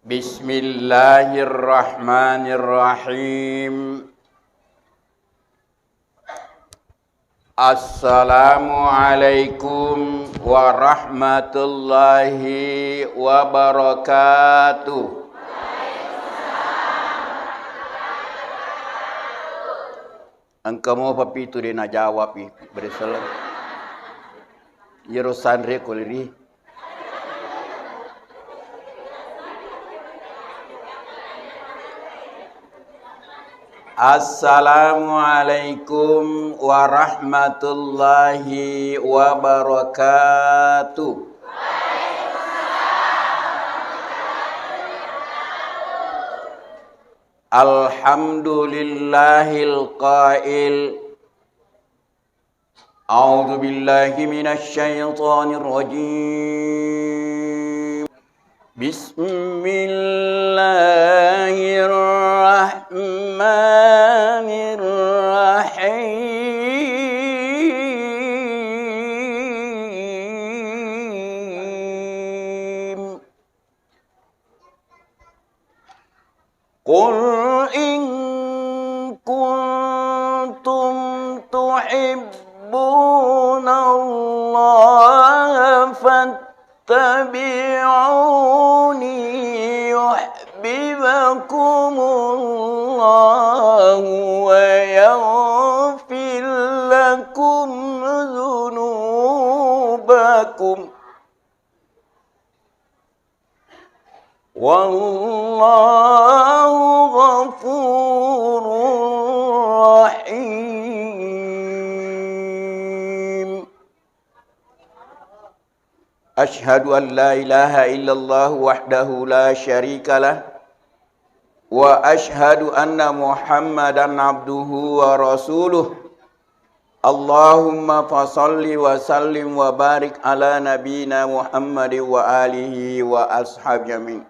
Bismillahirrahmanirrahim. Assalamualaikum warahmatullahi wabarakatuh. Engkau mau papi tu dia nak jawab ni bersalam. Yerosan rekoliri. Assalamualaikum warahmatullahi wabarakatuh. Alhamdulillahil qail. A'udzu billahi minasy syaithanir rajim. Bismillahirrahmanirrahim. Qul in kuntum tuhibbunallaha fattabi'uni yuhibbukumullahu wa yaghfir lakum dzunubakum. Wallahu ghafurur rahim. Asyhadu an la ilaha illallah wahdahu la syarikalah wa asyhadu anna Muhammadan abduhu wa rasuluh. Allahumma fasalli wa sallim wa barik ala nabina Muhammad wa alihi wa ashabihi.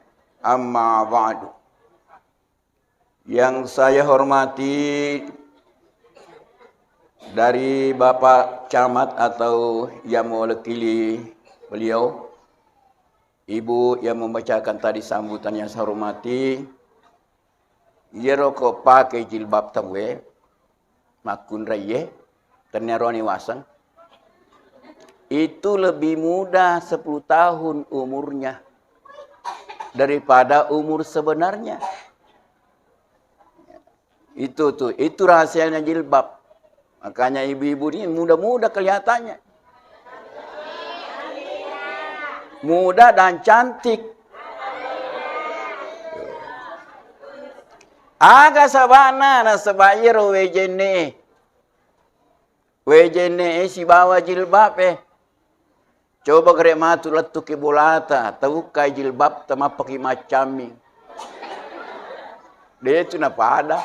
Amma ba'du. Yang saya hormati dari Bapak Camat atau yang mewakili beliau, Ibu yang membacakan tadi sambutan yang saya hormati, yeroko pakai jilbab tawe, makun raye, ternyaroni wasan, itu lebih muda 10 tahun umurnya daripada umur sebenarnya. Itu rahasianya jilbab. Makanya ibu-ibu ini muda-muda kelihatannya. Muda dan cantik. Aga sabana na sabayiro wejene. Wejene si bawa jilbab Coba kere matu letu ke bolata, tahu kai jilbab tama pakai macami. Dia itu napa ada?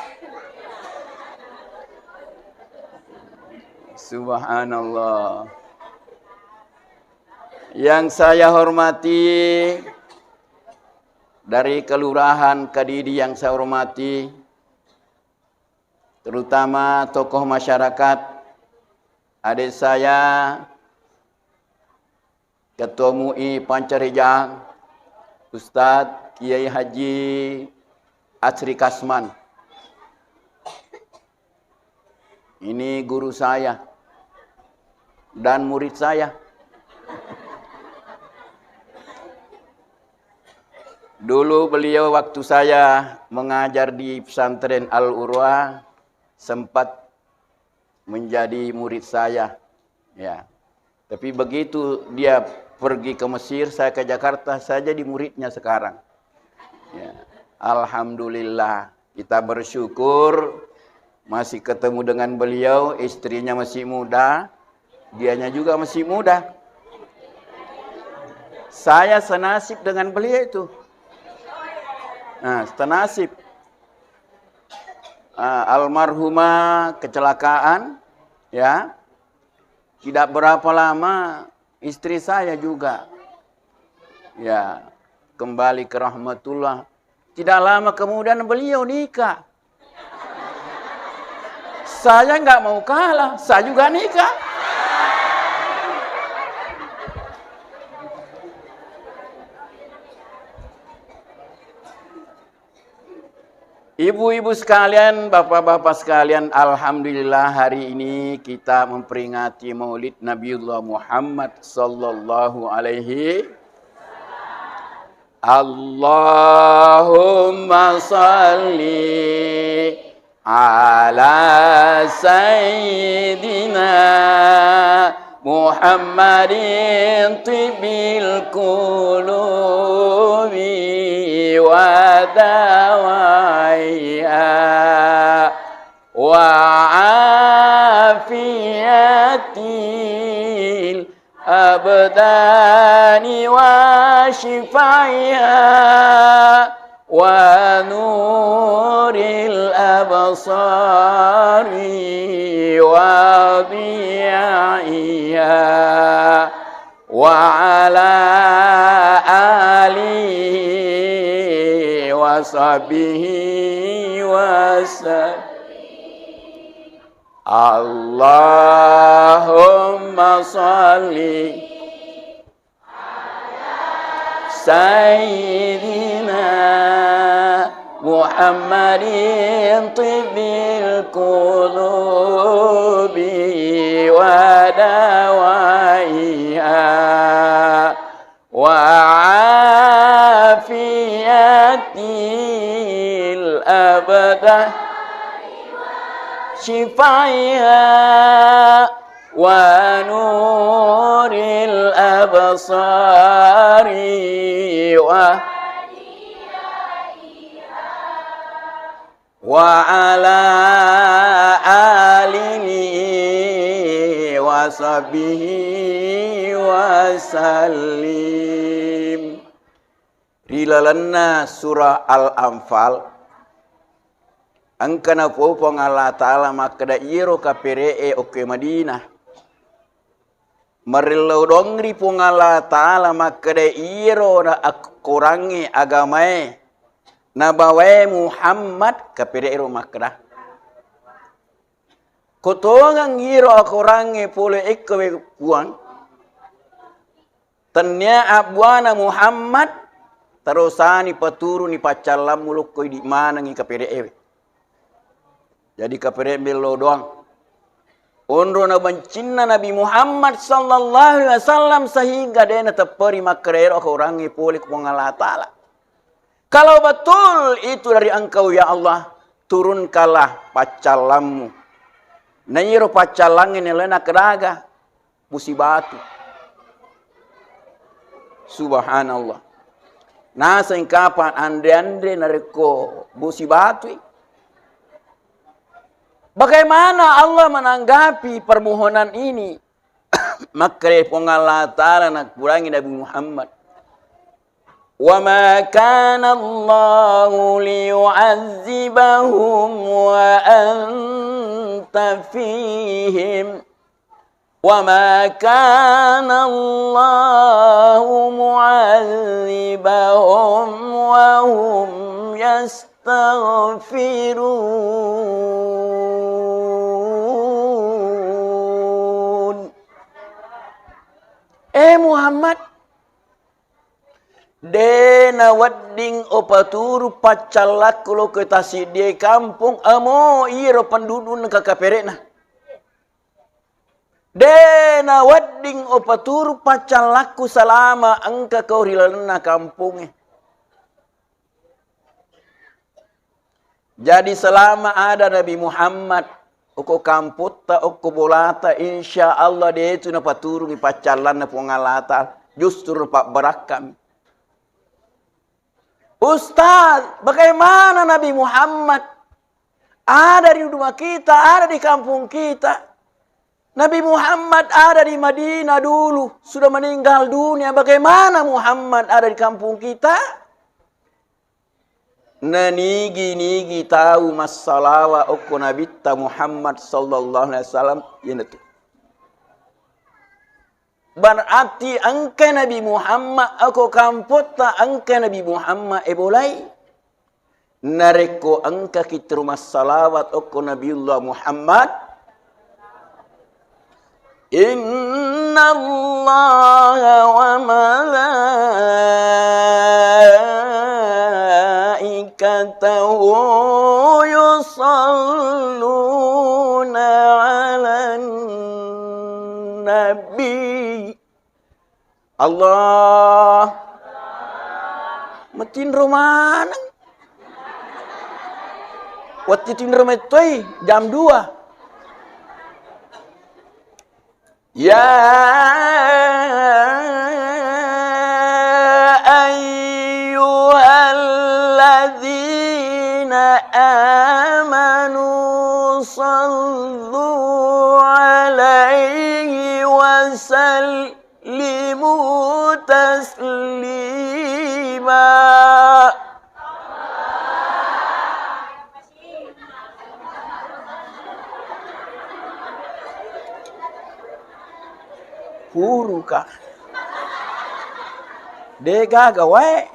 Subhanallah. Yang saya hormati dari Kelurahan Kadidi yang saya hormati, terutama tokoh masyarakat, adik saya Ketua MUI Pancarijang, Ustadz Kiai Haji Asri Kasman. Ini guru saya dan murid saya. Dulu beliau waktu saya mengajar di pesantren Al-Urwa sempat menjadi murid saya. Ya. Tapi begitu dia pergi ke Mesir, saya ke Jakarta, saya jadi muridnya sekarang. Ya. Alhamdulillah, kita bersyukur masih ketemu dengan beliau, istrinya masih muda, dianya juga masih muda. Saya senasib dengan beliau itu. Nah, senasib. Almarhumah kecelakaan, ya. Tidak berapa lama istri saya juga, ya, kembali ke rahmatullah. Tidak lama kemudian beliau nikah. Saya nggak mau kalah, saya juga nikah. Ibu-ibu sekalian, bapak-bapak sekalian, alhamdulillah hari ini kita memperingati Maulid Nabiullah Muhammad sallallahu alaihi. Allahumma salli ala sayyidina Muhammadin tibil qulubi wa dawaiha wa afiyatil abdani wa shifaiha wa nuril absari wa diyaiha wa ala alihi wa sahbihi wa sallam. Allahumma salli Sayyidina Muhammadin tibil qulubi wa dawaiha wa afiyatil abadah shifaiha wa nuril absari wa ala alihi wa sahbihi wa sallim. Rilalanna surah Al-Anfal angkana popong Allah Ta'ala makada iro kapiree oke Madinah. Marilau dongri pong Allah Ta'ala makada iro na akurangi agamae. Nabawe Muhammad kapiree iro makada. Kotongang iro akurangi pole ikawe puang. Tanya abwana Muhammad terusani paturu ni pacalam muluk koy di mana ngi kapiree. Jadi kaperembil lo doang. Unro na bancinna Nabi Muhammad sallallahu alaihi wasallam sehingga dia na teperi makrero ke orang ipolik Allah Ta'ala. Kalau betul itu dari engkau ya Allah, turunkanlah pacalammu. Nairo pacalangin elena keraga busi batu. Subhanallah. Nasa kapan andre nareko busi batu. Bagaimana Allah menanggapi permohonan ini? Maka Allah Ta'ala nak kurangi Nabi Muhammad. Wa ma kana Allah liyu'azzibahum wa anta fihim. Wa ma kana Allah mu'azzibahum wa hum yastaghfirun. Muhammad dena wadding opaturu pacalak lo ketasi di kampung amo iro penduduk kakaperena. Dena wadding opaturu pacalakku selama angka kau rilana kampungnya. Jadi selama ada Nabi Muhammad uko kamputta uko bolata insya Allah dia itu na paturungi pacalan na pengalata justru pak berakam. Ustaz, bagaimana Nabi Muhammad ada di rumah kita, ada di kampung kita. Nabi Muhammad ada di Madinah dulu, sudah meninggal dunia. Bagaimana Muhammad ada di kampung kita? Nigi tahu masalah wa okko nabita Muhammad sallallahu alaihi wasallam yenatu. Berarti angka Nabi Muhammad ako kampota angka Nabi Muhammad ebolai. Nareko angka kita masalawat okko Nabiullah Muhammad. Inna Allah wa malaikatahu yusalluna 'alan nabi. Allah matin romanang. Waktu tinro metoi jam 2. Ya ayyuhalladzina amanu sallu alaihi wa sallimu taslima. Huru kah? Dega gawe.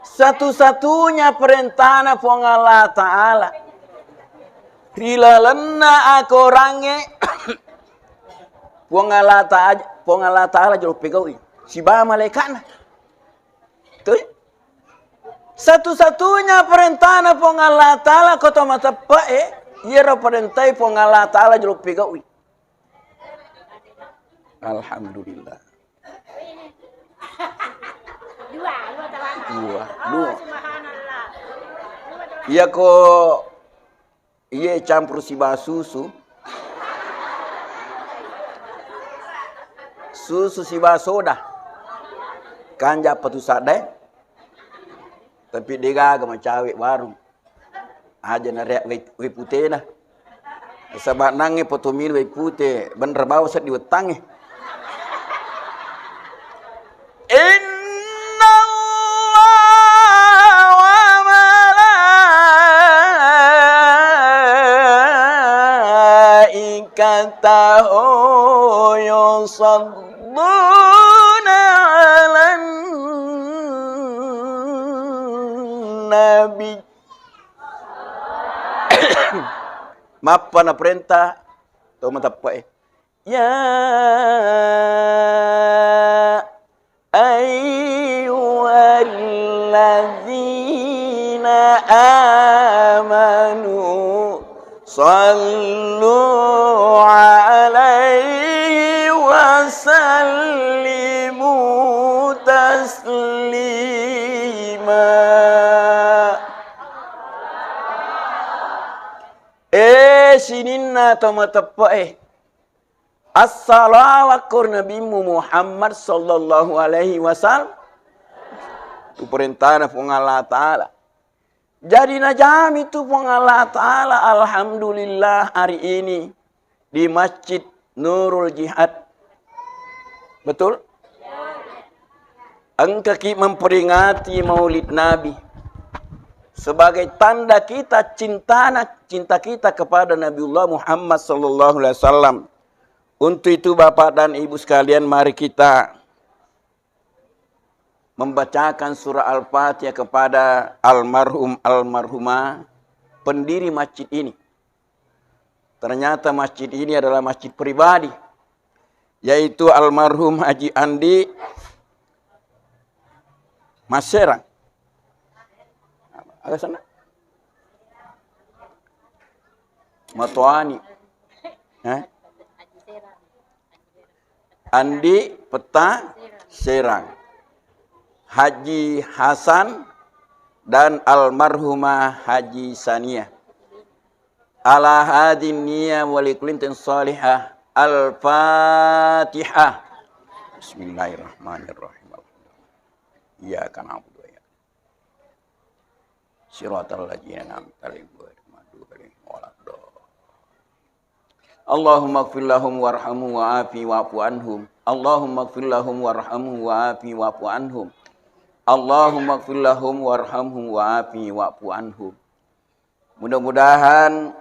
Satu-satunya perintah pun Allah Ta'ala. Rilalana aku range. Pun Allah Ta'ala jauh pegawi. Si ba malaikat. Tuh. Satu-satunya perintah pun Allah Ta'ala kota mata pae. Ia perintah pun Allah Ta'ala jauh pegawi. Alhamdulillah. Dua. Iya kok iya campur si susu. Susu si soda. Kanja patu sadai. Tapi dia gak macawik warung. Aja narek wei putih dah. Sebab nange patu mil wei putih. Bener bau set diwetangi. Katahu yusalluna 'alan nabi. Mapa na perintah to matapa ya ayyuhalladzina amanu sallu alaihi wa sallimu taslima. Sininna tamatapa As-salawat Nabi Muhammad sallallahu alaihi wasallam. Itu perintah pun Allah Ta'ala. Jadi najam itu pun Allah Ta'ala. Alhamdulillah hari ini di Masjid Nurul Jihad. Betul? Engkau memperingati Maulid Nabi sebagai tanda kita cinta kita kepada Nabiullah Muhammad sallallahu alaihi wasallam. Untuk itu Bapak dan Ibu sekalian, mari kita membacakan surah Al-Fatihah kepada almarhumah pendiri masjid ini. Ternyata masjid ini adalah masjid pribadi, yaitu almarhum Haji Andi Maserang. Agak sana. Matoani. Andi Peta Serang. Haji Hasan dan almarhumah Haji Sania. Ala hadin niyah walikulintin salihah. Al-Fatihah. Bismillahirrahmanirrahim. Iyyaka na'budu wa iyyaka nasta'in. Shiratal ladzina an'amta alaihim ghairil maghdubi alaihim waladdallin. Allahumma ighfir lahum warhamhum wa'afi wa'fu anhum. Allahumma ighfir lahum warhamhum wa'afi wa'fu anhum. Allahumma ighfir lahum warhamhum wa'afi wa'fu anhum. Mudah-mudahan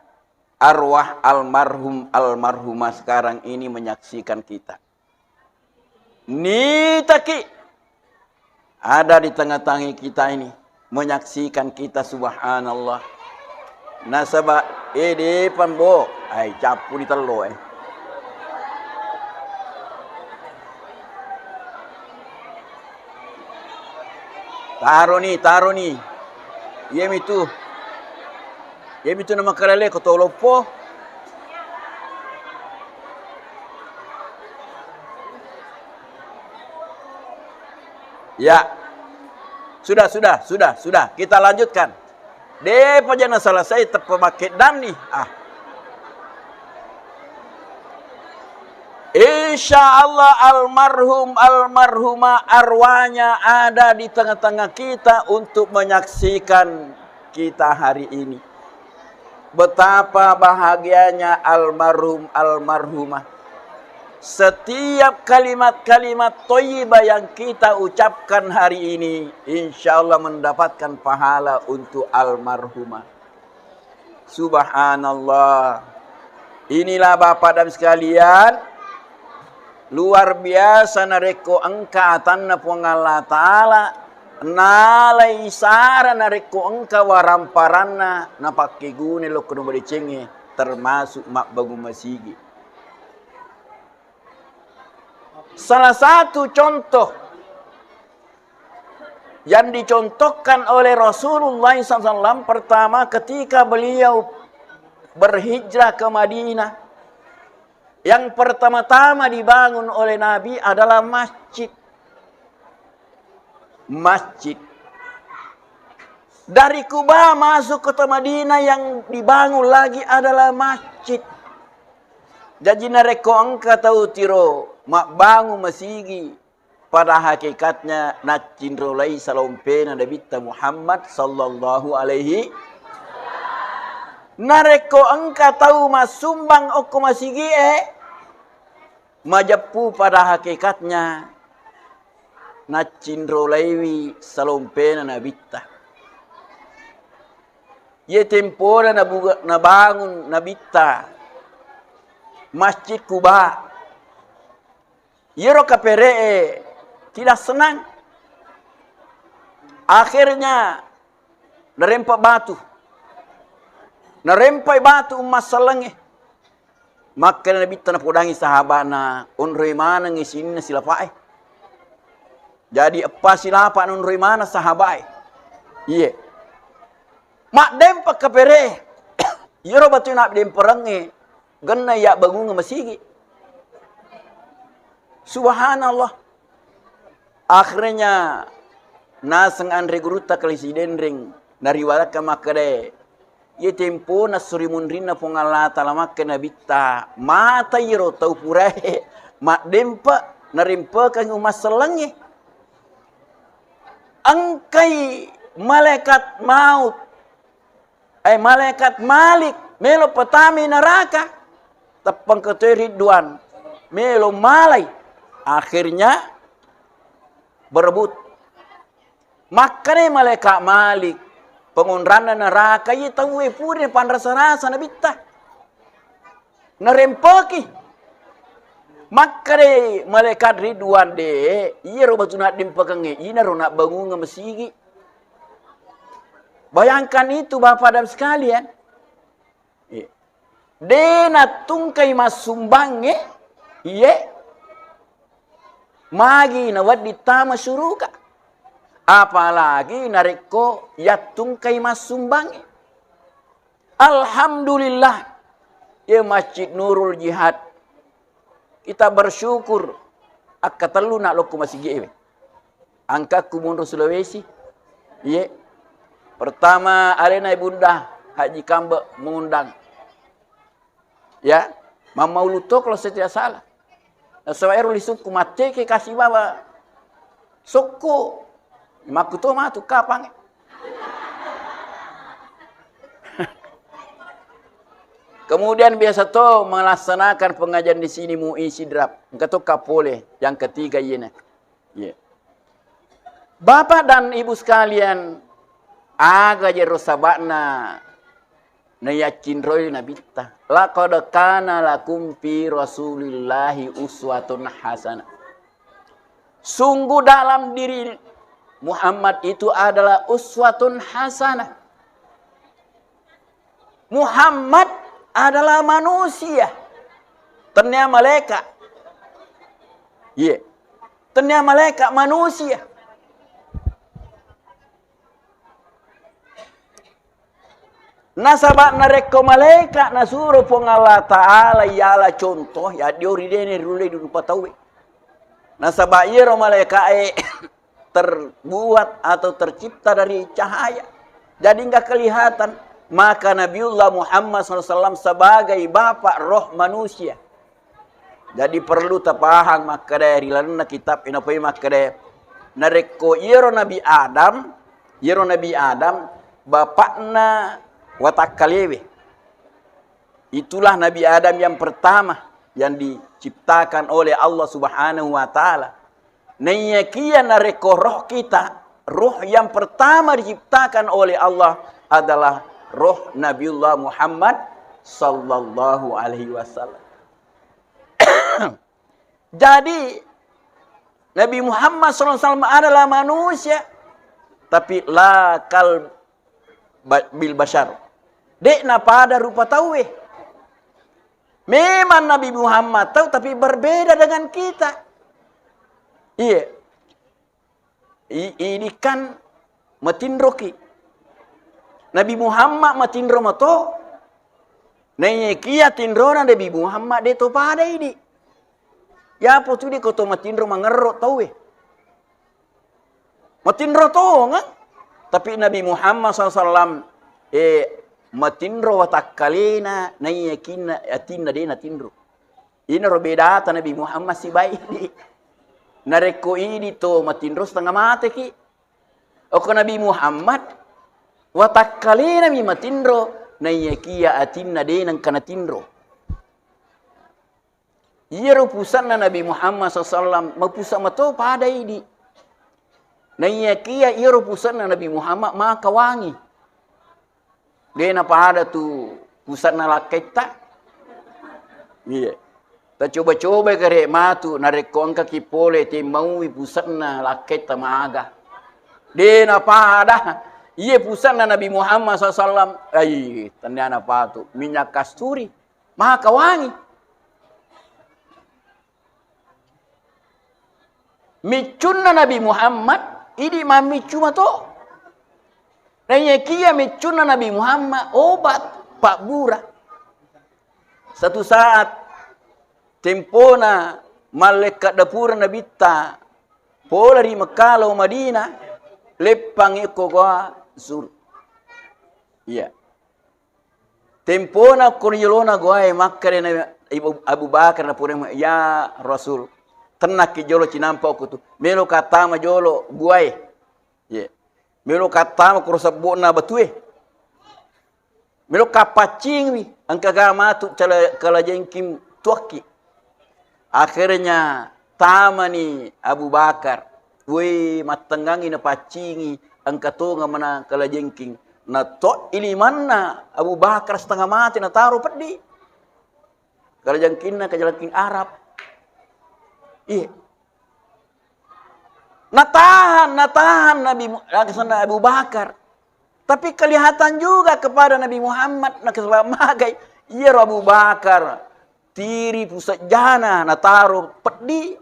arwah almarhumah sekarang ini menyaksikan kita. Nitaki ada di tengah-tengah kita ini menyaksikan kita, subhanallah. Nasabah di pambo ai capu di telo Taruh nih. Yem itu nama kalale ko tolopo. Ya. Sudah. Kita lanjutkan. Depa jangan selesai terpakai dan nih. Insya Allah almarhumah arwahnya ada di tengah-tengah kita untuk menyaksikan kita hari ini. Betapa bahagianya almarhumah. Setiap kalimat-kalimat thayyibah yang kita ucapkan hari ini, insya Allah mendapatkan pahala untuk almarhumah. Subhanallah. Inilah Bapak dan sekalian, luar biasa nareko engka tanna Allah Ta'ala, nalai sara nareko engka waramparanna napake gune lo kuno bericenge termasuk mak bagu masigi. Salah satu contoh yang dicontohkan oleh Rasulullah SAW pertama ketika beliau berhijrah ke Madinah, yang pertama-tama dibangun oleh Nabi adalah masjid. Dari Kuba masuk ke Madinah yang dibangun lagi adalah masjid. Jadi nareko angka tahu tiro mak bangun masigi pada hakikatnya nacindrolai salompena Nabi Muhammad sallallahu alaihi nareko angka tahu masumbang oko masigi majapu pada hakikatnya nacindrolai salompena Nabi ye tempora na bangun Nabi Masjid Kuba. Yero kapere tidak senang. Akhirnya nerempak batu emas selengi. Maka Nabi tanah podangi sahabana onroi mana ngisin silapai. Jadi apa silapa onroi mana sahabai. Iya. Mak dempak kapere. Yero batu nak demperangi. Gana ya bangun masigi. Subhanallah. Akhirnya nasang andre guruta kalisiden ring nariwala ka makade. Ye tempo nasuri mundrina pongala talamak na bitta. Mata yiro tau purahe. Mak dempa narimpa kang umasalangi. Angkai malaikat maut. Malaikat Malik melo petami neraka. Tepang keteri Ridwan melo malai. Akhirnya berebut. Makanya malaikat Malik pengundrana neraka ye tahu puri panrasa-rasa nabita. Narempaki. Makanya malaikat Ridwan de ye robatu nak dimpakange ina ro nak bangun ngamesigi. Bayangkan itu Bapak dan sekalian. Dena tungkai masumbange ye magi na wadi tama suruka apalagi nareko ya tungkai masumbange. Alhamdulillah ye Masjid Nurul Jihad kita bersyukur akatelu nak loko masigi angka kumundur Sulawesi ye pertama arena ibunda Haji Kambe mengundang. Ya, Mama Uluto kalau saya tidak salah. Sewairu lisuku mate ke kasih bawa soko. Makuto matu kapang. Kemudian biasa to melaksanakan pengajian di sini MUI Sidrap. Engkau kapole yang ketiga ini. Yeah. Bapak dan Ibu sekalian, aga jero sabakna na yakin roy nabita. Laqad kana lakum fi Rasulillahi uswatun hasanah. Sungguh dalam diri Muhammad itu adalah uswatun hasanah. Muhammad adalah manusia. Ternyata malaikat. Iya. Ternyata malaikat manusia. Nasabak nareko malaikat nasuruh pong Allah Ta'ala ialah contoh ya diori dene rule di rupa tawe. Nasabak iro malaikat terbuat atau tercipta dari cahaya. Jadi enggak kelihatan. Maka Nabiullah Muhammad SAW sebagai bapak roh manusia. Jadi perlu terpaham maka dari lana kitab inapai maka dari nareko iro Nabi Adam bapakna watak kalewe. Itulah Nabi Adam yang pertama yang diciptakan oleh Allah Subhanahu wa taala. Naiyakia nareko roh kita, roh yang pertama diciptakan oleh Allah adalah roh Nabiullah Muhammad sallallahu alaihi wasallam. Jadi Nabi Muhammad SAW adalah manusia, tapi la kal bil bashar. Dekna pada rupa tawe. Memang Nabi Muhammad tahu, tapi berbeda dengan kita. Iya. Ini kan matindroki. Nabi Muhammad matindro mato. Nanya kia tindrona Nabi Muhammad de to pada ini. Ya apa tu di koto matindro mangerot tahu matindro to nga. Tapi Nabi Muhammad SAW matindro watakkalina nayakina atinna de natindro. Ini robedata Nabi Muhammad si baik di. Nareko ini to matindro setengah mati ki. Oko Nabi Muhammad watakkalina mi matindro nayakia atinna de nang kanatindro. Iya rupusan Nabi Muhammad SAW mapusat mato pada ini. Nayakia iya rupusan Nabi Muhammad maka wangi. Dia napa ada tu pusat nalaketa. Iya. Ta coba-coba kare matu nareko angka kipole te mau pusat nalaketa maaga. Dia napa ada iya pusat Nabi Muhammad SAW. Ai tanda napa tu minyak kasturi maka wangi. Micunna Nabi Muhammad ini mamicu mato. Nanya kia micunna Nabi Muhammad obat pak bura. Satu saat tempona malaikat dapur Nabi ta pola di Mekah lo Madinah lepang iko gua sur. Iya. Tempona kunyolona gua makkare Ibu Abu Bakar na pure ya Rasul. Tenak ki jolo cinampa aku tu. Melo kata ma jolo guai. Ye. Melo kata ma kurusabbo na batue. Melo kapacing wi angka gama tu kala jengkim tuaki. Akhirnya tamani Abu Bakar. Woi matengangi na pacingi angka to ngamana kala jengking. Na to ini mana Abu Bakar setengah mati na taruh pedi. Kala jengking na kajalangking Arab. Iya. Natahan Nabi Abu Bakar. Tapi kelihatan juga kepada Nabi Muhammad nak magai. Iya Abu Bakar tiri pusat jana nataruh pedi.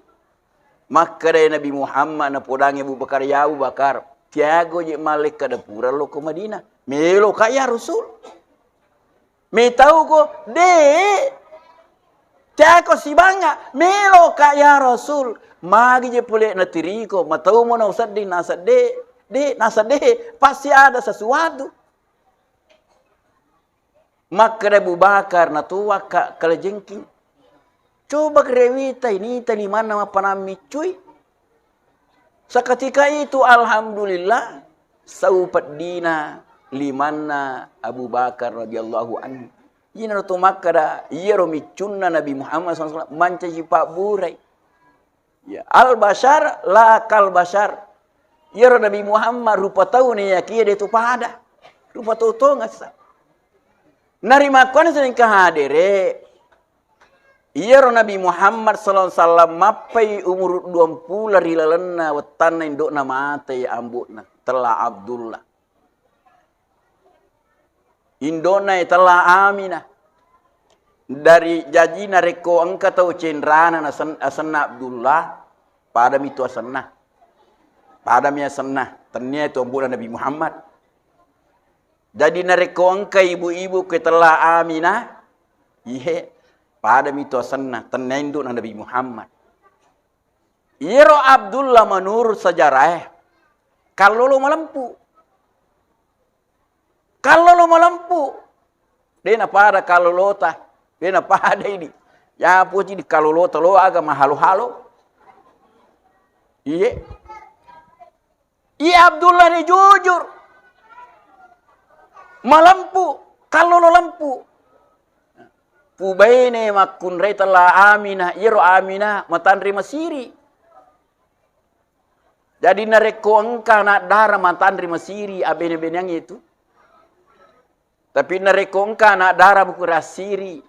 Maka dari Nabi Muhammad na podangi Abu Bakar ya Abu Bakar. Tiago je malik ke dapura lo ke Madinah. Melo kaya Rasul. Me tahu ko de. Tiako si bangga, melo kaya Rasul. Magi je pulih na tiriko, matau mo na usad din nasa de, pasti ada sesuatu. Maka Abu Bakar na tuwa ka kalajengking. Coba kerewita ini tali mana mapanami cuy. Seketika itu alhamdulillah saupat dina limanna Abu Bakar radhiyallahu anhu. Ina to makara yero micunna Nabi Muhammad SAW mancaji pak burai. Ya al bashar la kal bashar. Yero Nabi Muhammad rupa tahu ni ya kia de tu pada. Rupa tahu to ngasa. Narima kon sering kahadere. Yero Nabi Muhammad SAW mapai umur 20 rilalana wetanna indokna mate ya ambutna telah Abdullah. Indona telah Aminah. Dari jajina reko angka tau cendrana asanna Abdullah pada mitu asanna. Pada mi asanna. Ternyata itu bulan Nabi Muhammad. Jadi nareko angka ibu-ibu ke telah Aminah. Iya. Pada mito senna tenendu Nabi Muhammad. Iro Abdullah menurut sejarah. Kalau lo melempu. Kalau lo melempu. Dia pada kalau lo tah. Dia pada ini. Ya puji di kalau lo telo agak mahalo-halo. Iya. Iya Abdullah ni jujur. Melempu. Kalau lo lempu. Pubaine makun rei telah Aminah. Iro Aminah matandri Masiri. Jadi nareko engka nak darah matandri Masiri. Abene-bene yang itu. Tapi nareko engka nak darah buku rasiri.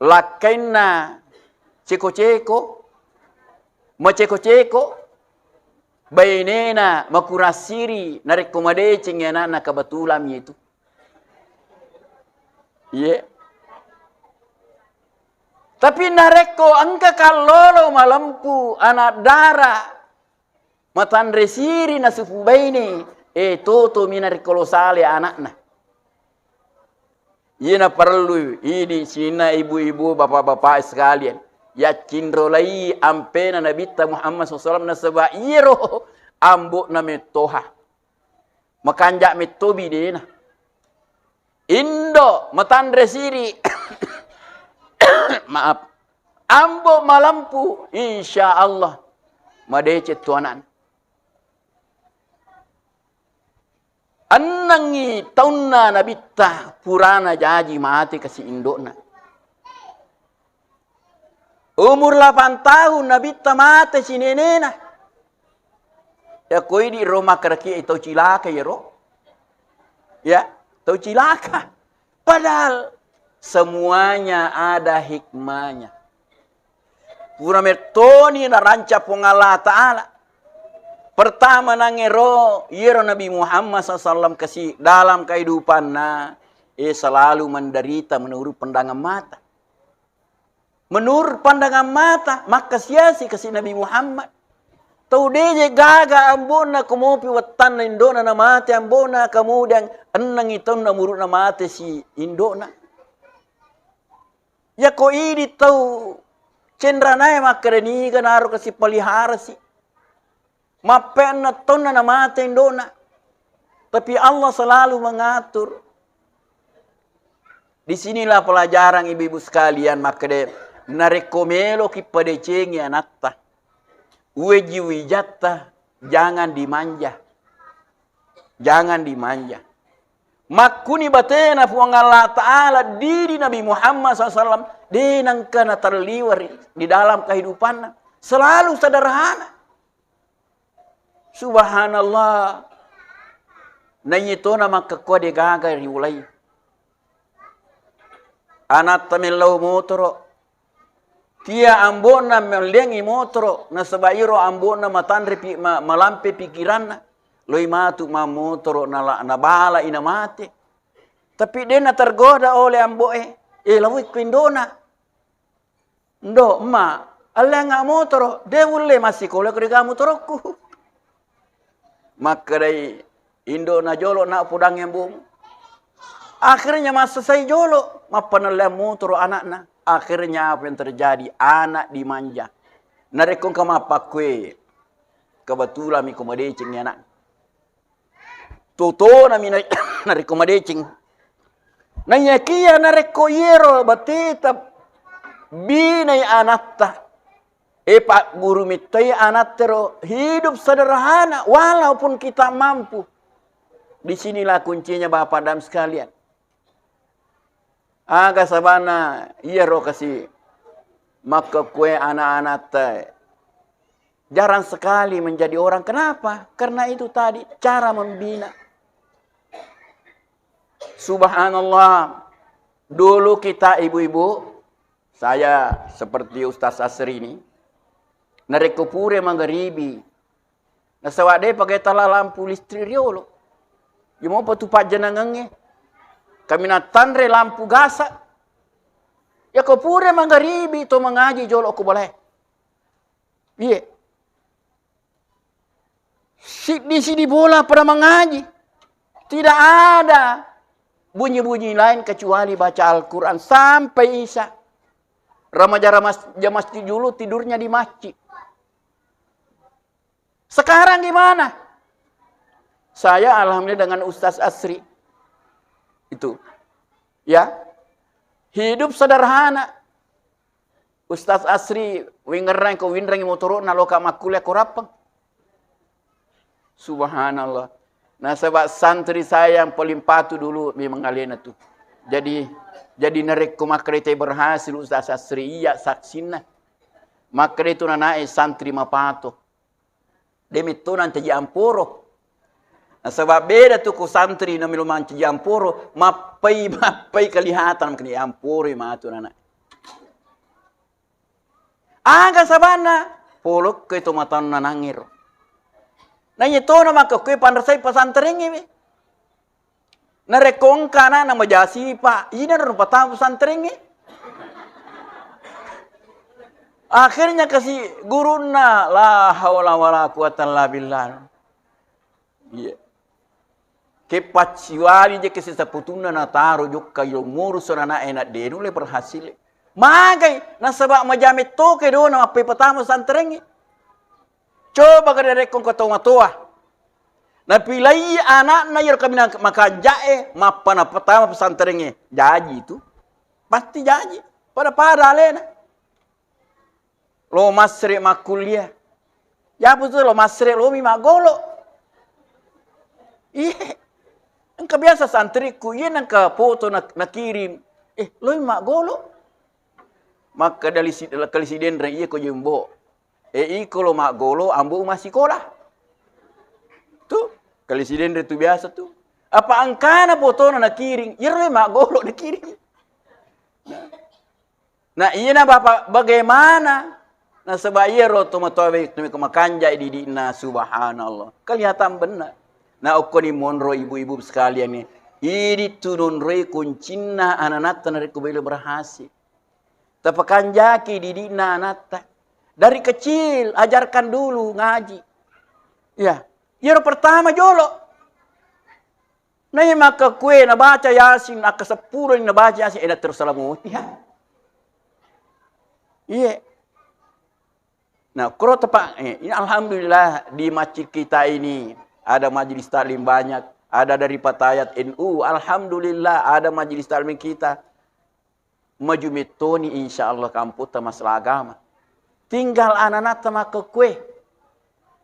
Lakaina ceko-ceko. Maceko-ceko. Bainena makurasiri. Nareko madecing ya nak kebetulan itu. Iya. Tapi nareko angka kalau malampu anak darah matandre siri nasufu baini toto minareko sale anakna. Ina perlu ini sina ibu-ibu bapak-bapak sekalian. Ya cindrolai ampena Nabi Muhammad SAW nasaba iro ambo na metoha. Makanjak metobi dena. Indo matandre siri. Maaf. Ambo malampu insya Allah madece tuanan. Annangi taunna nabitta purana jaji mati kasih indokna. Umur 8 tahun nabitta mati si nenena. Ya koi di Roma keraki itu cilaka ya ro. Ya, tau cilaka. Padahal semuanya ada hikmahnya. Pura mertoni na ranca Allah Ta'ala. Pertama nangero, iro Nabi Muhammad SAW kasih dalam kehidupan selalu menderita menurut pandangan mata. Menurut pandangan mata, maka siasi kasih Nabi Muhammad. Tau deje gaga ambona kemopi watan na indona na mati ambona kemudian enang itu na murut na mati si indona. Ya ko ini tahu cendranaya makareni kan harus kasih pelihara si. Mapen na ton na mati indona. Tapi Allah selalu mengatur. Disinilah pelajaran ibu-ibu sekalian makade narekomelo ki padecengi anatta. Uji wijatta jangan dimanja. Jangan dimanja. Makuni batena puang Allah Ta'ala diri Nabi Muhammad SAW. Dinangkana terliwar di dalam kehidupannya. Selalu sederhana. Subhanallah. Nanyito nama kekode gaga riulay. Anak tamilaw motoro. Tia ambona melengi motoro. Nasabayiro ambona matanri malampe pikiran. Loi matu mamotoro nabala ina mate. Tapi dia na tergoda oleh amboe. Lawit kwindona. Ndo ma. Ala nga motoro. Dia ule masih kolek riga motoroku. Maka dari Indo na jolo na pudang yang bung. Akhirnya masa saya jolo. Mapanala motoro anakna. Akhirnya apa yang terjadi? Anak dimanja. Narekong kamapakwe. Kebetulan mi kumadecing ni anak. Toto na mi narikumadecing. Nanyakia narekoyero batita. Binay anatta. Pak guru mitai anak tero. Hidup sederhana. Walaupun kita mampu. Disinilah kuncinya Bapak dan sekalian. Aga sabana iya ro kasih maka kue anak-anak jarang sekali menjadi orang. Kenapa? Karena itu tadi cara membina. Subhanallah. Dulu kita ibu-ibu, saya seperti Ustaz Asri ini, narekupure manggaribi. Nasawade pakai tala lampu listrik riolo. Yung mau patupat janangangnya. Kami natanre lampu gasa. Ya ko pure manggaribi to mengaji jolo ko boleh. Iya. Di sini bola pada mengaji. Tidak ada bunyi-bunyi lain kecuali baca Al-Quran sampai Isya. Remaja-remaja masjid dulu tidurnya di masjid. Sekarang gimana? Saya alhamdulillah dengan Ustaz Asri. Itu. Ya. Hidup sederhana. Ustaz Asri wingerang ko winrang motor na loka makuliah korapang. Subhanallah. Nah, sebab santri saya yang paling patuh dulu memang alena tuh. Jadi nerek ko makrete berhasil Ustaz Asri iya saksina. Makre itu nanae santri mapato. Demi itu nanti jamporo. Nah, sebab beda tuh ku santri na miluman jamporo, mapai kelihatan kini jamporo matu nana. Aga sabana polok ke itu matan nanangir. Nanya to na maka kue pandersai pesantren ini. Narekong kana na majasi pa. Ini na patang pesantren ini. Akhirnya kasih guruna la haula wala quwata illa billah. Iya. Kepaciwali je kasih saputuna na taro jukka yo murus na enak denu le berhasil. Magai na sebab majamit to ke do na ape patang pesantren ini. Coba ka direkong katua. Na pilai anak na yer kami makan jae mapana pertama pesantrennya. Jaji itu. Pasti jaji. Pada alena. Lo masre makuliah. Ya betul lo masre lo mi magolo. Iya. Engka biasa santriku iya nangka foto na kirim. Lo mi magolo. Maka dari kalisi dendra iya ko jembo. Iko lo mak golo ambu masih sekolah. Tuh, kalau siden itu biasa tuh. Apa angkana foto na kiring, irle mak golo dikirim. Nah, iya na bapak bagaimana? Nah, sebab iya roto matobe tumi kemakanja di na subhanallah. Kelihatan benar. Nah, okoni monro ibu-ibu sekalian nih. Ini turun rei kuncina anak-anak tanah kubeli berhasil. Tapakan jaki di na anak. Dari kecil, ajarkan dulu ngaji. Ya, yang pertama jolo. Nah, maka kue na baca Yasin, aka 10 na baca Yasin, enak terus salamu. Ya. Iya. Nah, kalau tepat, ini alhamdulillah di masjid kita ini ada majelis taklim banyak, ada dari Patayat NU, alhamdulillah ada majelis taklim kita. Maju metoni insyaallah kamputa masalah agama. Tinggal anak-anak sama ke kue.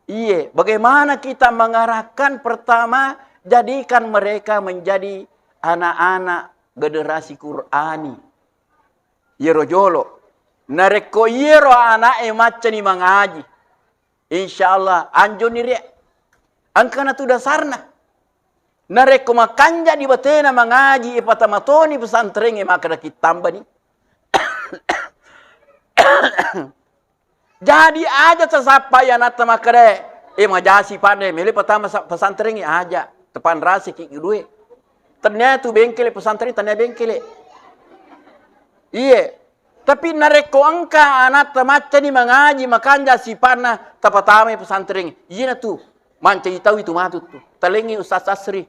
Iya, bagaimana kita mengarahkan pertama, jadikan mereka menjadi anak-anak generasi Qur'ani. Yero jolo. Nareko yero anak macani mengaji. Insyaallah anjo nire. Angkana tu dasarna. Nareko makanja di batena mengaji ipatamatoni pesantren maka kita tambah nih. Jadi aja sesapa ya nata makare. Majasi pandai mele pertama pesantren aja. Tepan rasi ki duit. Ternyata tu bengkel pesantren ternyata bengkel. Iya. Tapi nareko angka anak maca ni mengaji makanja si pana tapatame pesantren. Iya tu. Mancai tahu itu matut tu. Telengi Ustaz Asri.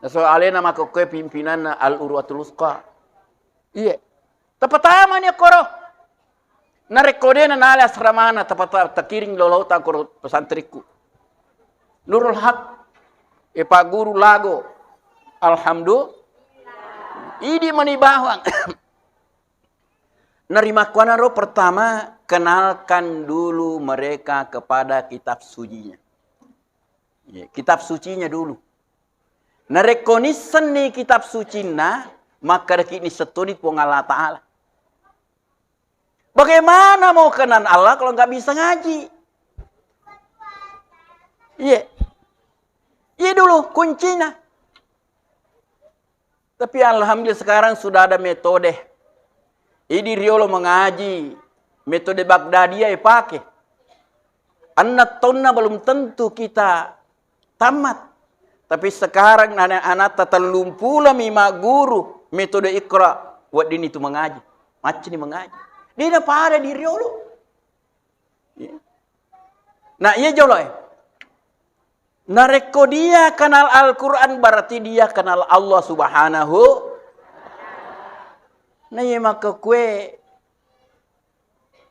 So alena maka kue pimpinan Al-Urwatul Wuthqa. Iya. Tapatama ni koro. Narekode na nala asramana tapat takiring lolo ta koro pesantriku. Nurul Haq Pak Guru Lago. Alhamdulillah. Idi manibawang. Nerima kuanaro pertama kenalkan dulu mereka kepada kitab sucinya. Ya, kitab sucinya dulu. Narekonisan ni kitab sucina maka kini setuni pong Allah Ta'ala. Bagaimana mau kenal Allah kalau nggak bisa ngaji? Iya. Iya dulu kuncinya. Tapi alhamdulillah sekarang sudah ada metode. Ini riolo mengaji. Metode Baghdadiyah pakai. Anak tonna belum tentu kita tamat. Tapi sekarang anak-anak tatalumpulah mima guru. Metode Iqra. Buat ini itu mengaji. Macam ini mengaji. Dia dah pada diri Allah. Nah, iya jolo. Nareko dia kenal Al-Quran berarti dia kenal Allah Subhanahu. Nah ya maka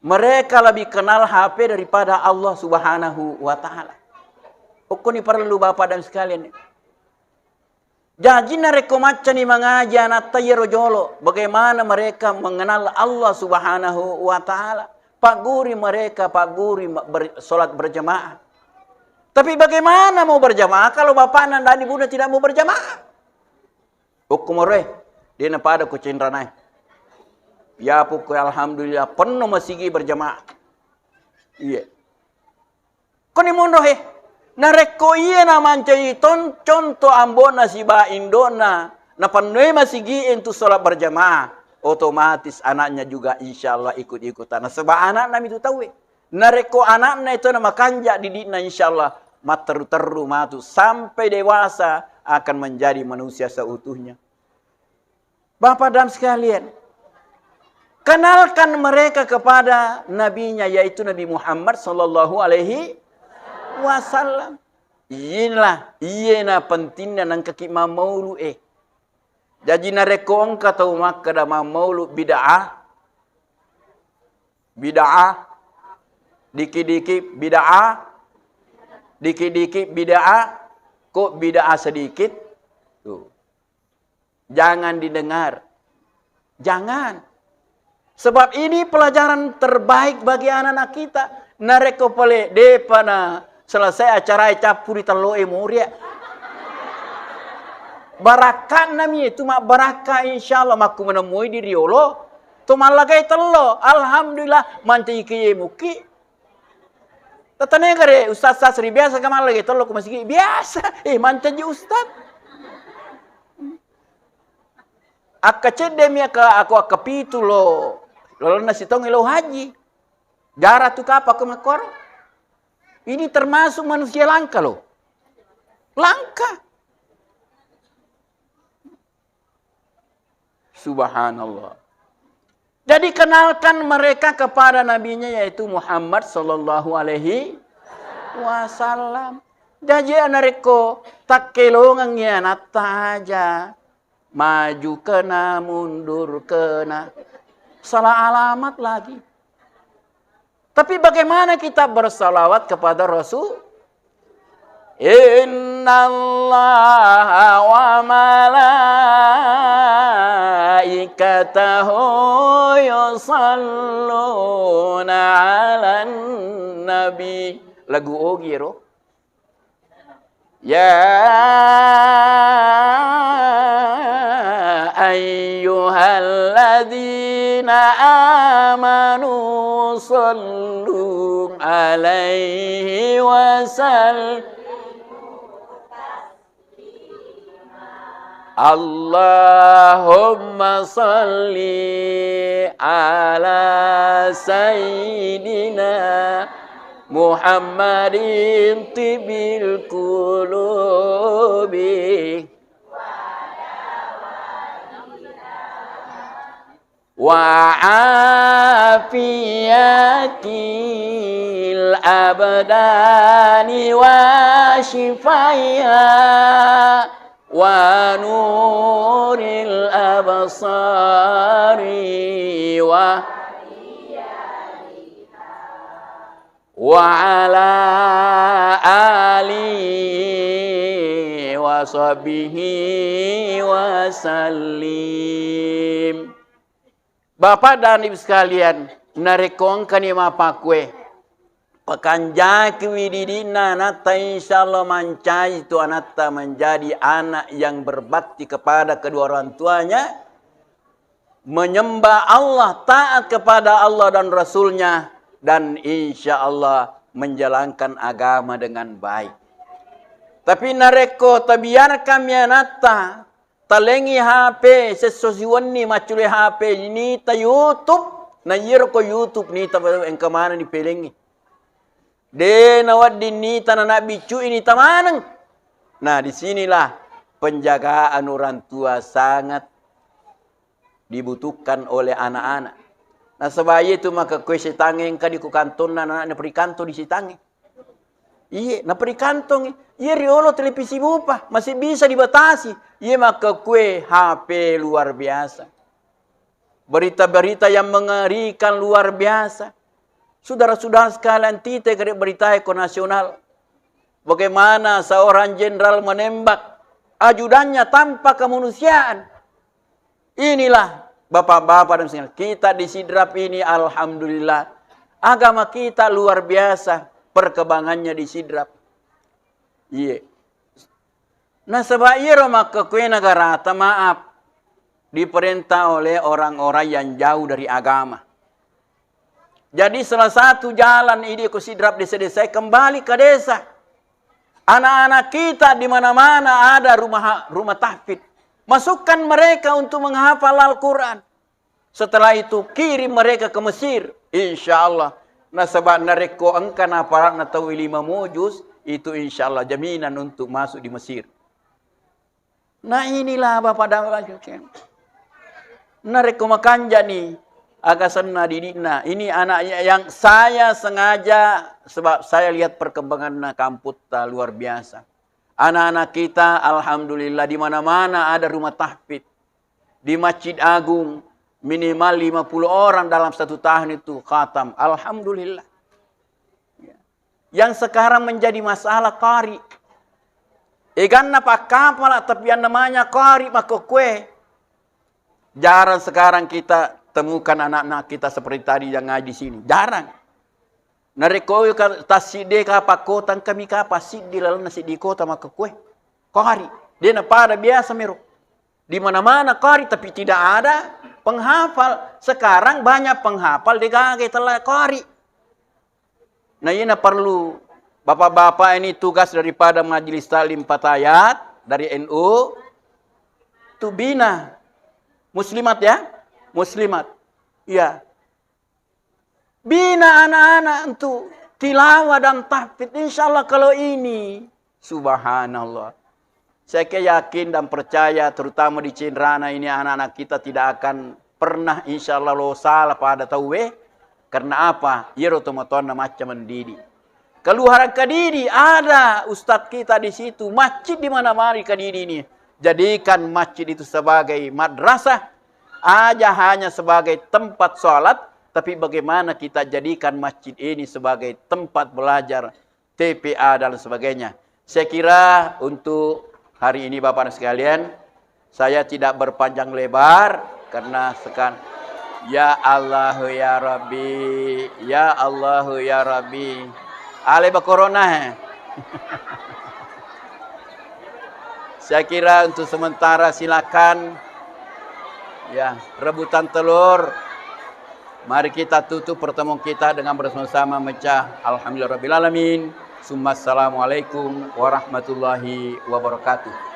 mereka lebih kenal HP daripada Allah Subhanahu wa Ta'ala. Ini perlu Bapak dan sekalian. Jadi nareko macam ni mengaji anak tayarojolo. Bagaimana mereka mengenal Allah Subhanahu wa Ta'ala. Pak guri solat berjamaah. Tapi bagaimana mau berjamaah kalau bapak dan ibu tidak mau berjamaah? Hukum orang dia pada kucing ranai. Ya pukul alhamdulillah penuh masigi berjamaah. Iya. Koni mundoh nareko iya na mancai contoh ambona si ba indona na penuh masigi untuk sholat berjamaah. Otomatis anaknya juga insya Allah ikut-ikutan. Nah, sebab anak nami itu tahu. Nareko anaknya itu nama kanja didikna insya Allah. Materu-teru matu sampai dewasa akan menjadi manusia seutuhnya. Bapak dan sekalian, kenalkan mereka kepada nabinya yaitu Nabi Muhammad sallallahu alaihi wasallam. Iyena pentingnya nang kaki maulu Jadi nareko angka tahu maka da maulu bid'ah. Dikit-dikit bid'ah. Dikit-dikit bid'ah, kok bid'ah sedikit? Tuh. Jangan didengar. Jangan. Sebab ini pelajaran terbaik bagi anak-anak kita. Nareko pale depana selesai acara capuri taloe muria. Barakat nami itu mak barakah insyaallah maku menemui di riolo. Tumalagai telo. Alhamdulillah mantai kiye muki. Tatanya kare Ustaz Sasri biasa kamal lagi tolong masih biasa. Mantan je Ustaz. Akka cedem ya aku akapitu lo. Lalu nasi tong ilo haji. Jarah tu kapa aku makor. Ini termasuk manusia langka lo. Langka. Subhanallah. Jadi kenalkan mereka kepada nabinya yaitu Muhammad sallallahu alaihi wasallam. Jadi anareko tak kelongangnya nata aja. Maju kena mundur kena. Salah alamat lagi. Tapi bagaimana kita bersalawat kepada Rasul? Inna Allah wa malaikatahu yusalluna ala nabi. Lagu ogiro. Ya ayyuhalladzina amanu sallu alaihi wasallam. Allahumma salli ala sayyidina Muhammadin tibil qulubi wa afiyatil abdani wa shifaya wa nuril absari wa ala alihi wa sahbihi wa sallim. Bapak dan Ibu sekalian, narekongkan yang apa kue pekanjaki wididina nata insyaallah mancai itu anata menjadi anak yang berbakti kepada kedua orang tuanya, menyembah Allah, taat kepada Allah dan Rasulnya, dan insyaallah menjalankan agama dengan baik. Tapi nareko tabiarkan mianata talengi HP sesosiwani macule HP ini ta YouTube na yirko YouTube ni ta engkamana ni pelengi. De nawadi ni tanah bicu ini tamanang. Nah, disinilah penjagaan orang tua sangat dibutuhkan oleh anak-anak. Nah, sebab itu maka kue setangeng kadi ku kanton anak-anak na perikanto di setangeng. Iya, na perikantong Iya riolo televisi bupa, masih bisa dibatasi. Iya maka kue HP luar biasa. Berita-berita yang mengerikan luar biasa. Saudara-saudara sekalian, kita berita nasional. Bagaimana seorang jenderal menembak ajudannya tanpa kemanusiaan. Inilah bapak-bapak dan sekalian, kita di Sidrap ini alhamdulillah. Agama kita luar biasa perkembangannya di Sidrap. Iya. Nah sebab iya maka kue negara maaf diperintah oleh orang-orang yang jauh dari agama. Jadi salah satu jalan ini ke Sidrap desa-desa kembali ke desa. Anak-anak kita di mana-mana ada rumah tahfidz. Masukkan mereka untuk menghafal Al-Quran. Setelah itu kirim mereka ke Mesir. Insya Allah. Nah sebab nareko engkan aparat atau 5 juz. Itu insya Allah jaminan untuk masuk di Mesir. Nah inilah Bapak dan Bapak. Nareko makanja nih. Agak senang didikna. Ini anaknya yang saya sengaja. Sebab saya lihat perkembangan kampus luar biasa. Anak-anak kita alhamdulillah di mana-mana ada rumah tahfidz. Di Masjid Agung minimal 50 orang dalam 1 tahun itu khatam. Alhamdulillah. Yang sekarang menjadi masalah qari. Ikan apa kapal tapi yang namanya qari maka kue. Jarang sekarang kita temukan anak-anak kita seperti tadi yang ngaji sini. Jarang. Narekoy taside ka kota kami ka pasidi lalu nasi di kota maka kue. Qari. Dia pada biasa meru. Di mana-mana qari tapi tidak ada penghafal. Sekarang banyak penghafal digagai telah qari. Nah ini perlu bapak-bapak ini tugas daripada Majelis Taklim Fatayat dari NU tu bina muslimat ya, muslimat. Ya. Bina anak-anak untuk tilawah dan tahfidz. Insyaallah kalau ini subhanallah. Saya yakin dan percaya terutama di Cenrana ini anak-anak kita tidak akan pernah insyaallah lo salah pada tauwe. Karena apa? Yero tomatona macam mendidi. Keluaran Kediri ada ustadz kita di situ. Masjid di mana-mana di Kediri ini. Jadikan masjid itu sebagai madrasah. Aja hanya sebagai tempat sholat. Tapi bagaimana kita jadikan masjid ini sebagai tempat belajar. TPA dan sebagainya. Saya kira untuk hari ini Bapak dan sekalian. Saya tidak berpanjang lebar. Karena sekarang. Ya Allah ya Rabbi. Ya Allah ya Rabbi. Aleba corona. Saya kira untuk sementara silakan. Ya, rebutan telur. Mari kita tutup pertemuan kita dengan bersama-sama mecah alhamdulillahirabbil alamin. Assalamualaikum warahmatullahi wabarakatuh.